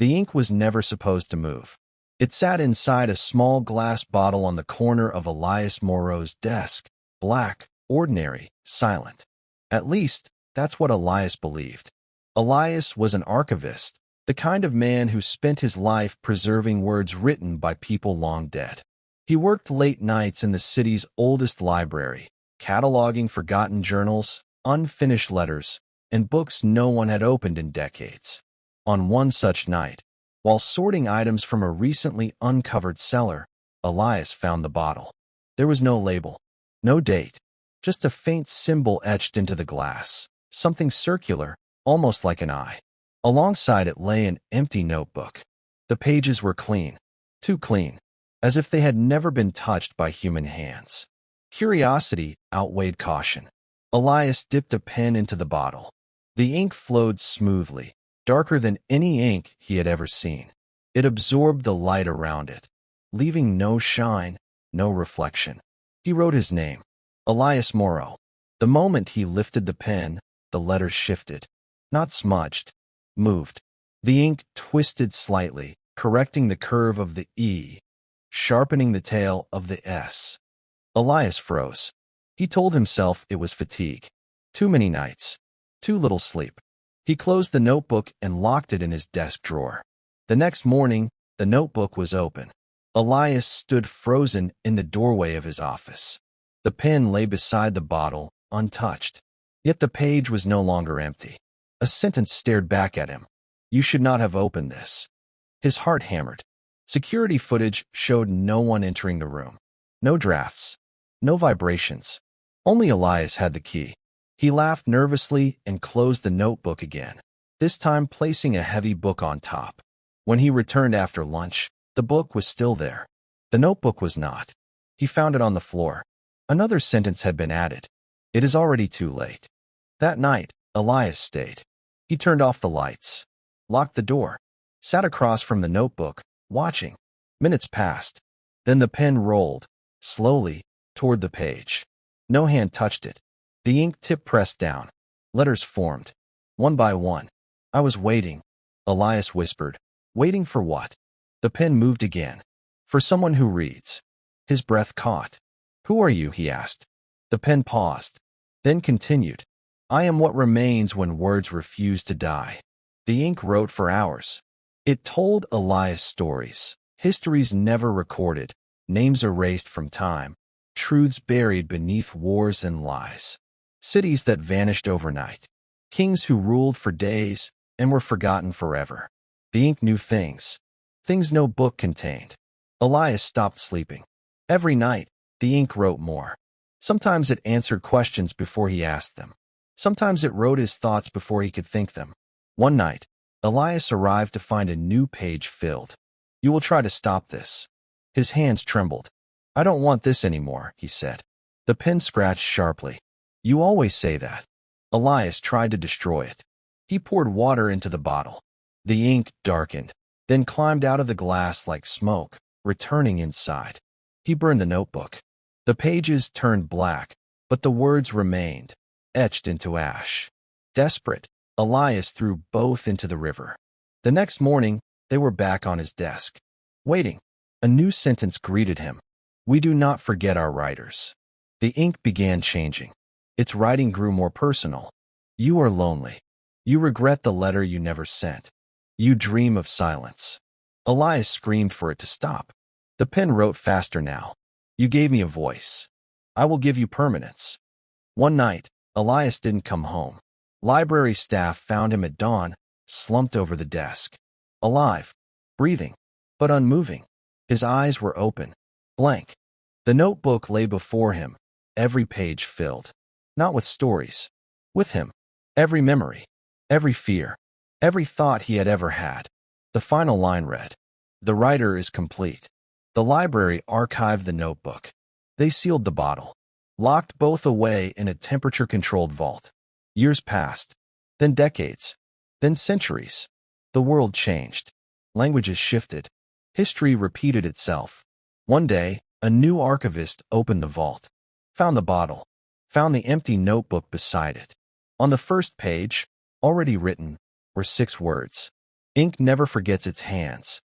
The ink was never supposed to move. It sat inside a small glass bottle on the corner of Elias Moreau's desk, black, ordinary, silent. At least, that's what Elias believed. Elias was an archivist, the kind of man who spent his life preserving words written by people long dead. He worked late nights in the city's oldest library, cataloging forgotten journals, unfinished letters, and books no one had opened in decades. On one such night, while sorting items from a recently uncovered cellar, Elias found the bottle. There was no label, no date, just a faint symbol etched into the glass, something circular, almost like an eye. Alongside it lay an empty notebook. The pages were clean, too clean, as if they had never been touched by human hands. Curiosity outweighed caution. Elias dipped a pen into the bottle. The ink flowed smoothly, darker than any ink he had ever seen. It absorbed the light around it, leaving no shine, no reflection. He wrote his name, Elias Moreau. The moment he lifted the pen, the letters shifted. Not smudged, moved. The ink twisted slightly, correcting the curve of the E, sharpening the tail of the S. Elias froze. He told himself it was fatigue. Too many nights. Too little sleep. He closed the notebook and locked it in his desk drawer. The next morning, the notebook was open. Elias stood frozen in the doorway of his office. The pen lay beside the bottle, untouched. Yet the page was no longer empty. A sentence stared back at him. You should not have opened this. His heart hammered. Security footage showed no one entering the room. No drafts. No vibrations. Only Elias had the key. He laughed nervously and closed the notebook again, this time placing a heavy book on top. When he returned after lunch, the book was still there. The notebook was not. He found it on the floor. Another sentence had been added. It is already too late. That night, Elias stayed. He turned off the lights, locked the door, sat across from the notebook, watching. Minutes passed. Then the pen rolled, slowly, toward the page. No hand touched it. The ink tip pressed down. Letters formed, one by one. I was waiting, Elias whispered. Waiting for what? The pen moved again. For someone who reads. His breath caught. Who are you? He asked. The pen paused, then continued. I am what remains when words refuse to die. The ink wrote for hours. It told Elias stories, histories never recorded, names erased from time, truths buried beneath wars and lies. Cities that vanished overnight. Kings who ruled for days and were forgotten forever. The ink knew things. Things no book contained. Elias stopped sleeping. Every night, the ink wrote more. Sometimes it answered questions before he asked them. Sometimes it wrote his thoughts before he could think them. One night, Elias arrived to find a new page filled. You will try to stop this. His hands trembled. I don't want this anymore, he said. The pen scratched sharply. You always say that. Elias tried to destroy it. He poured water into the bottle. The ink darkened, then climbed out of the glass like smoke, returning inside. He burned the notebook. The pages turned black, but the words remained, etched into ash. Desperate, Elias threw both into the river. The next morning, they were back on his desk. Waiting. A new sentence greeted him. We do not forget our writers. The ink began changing. Its writing grew more personal. You are lonely. You regret the letter you never sent. You dream of silence. Elias screamed for it to stop. The pen wrote faster now. You gave me a voice. I will give you permanence. One night, Elias didn't come home. Library staff found him at dawn, slumped over the desk. Alive, breathing, but unmoving. His eyes were open, blank. The notebook lay before him, every page filled. Not with stories. With him. Every memory. Every fear. Every thought he had ever had. The final line read, The writer is complete. The library archived the notebook. They sealed the bottle, locked both away in a temperature-controlled vault. Years passed, then decades, then centuries. The world changed. Languages shifted. History repeated itself. One day, a new archivist opened the vault, found the bottle, found the empty notebook beside it. On the first page, already written, were 6 words. Ink never forgets its hands.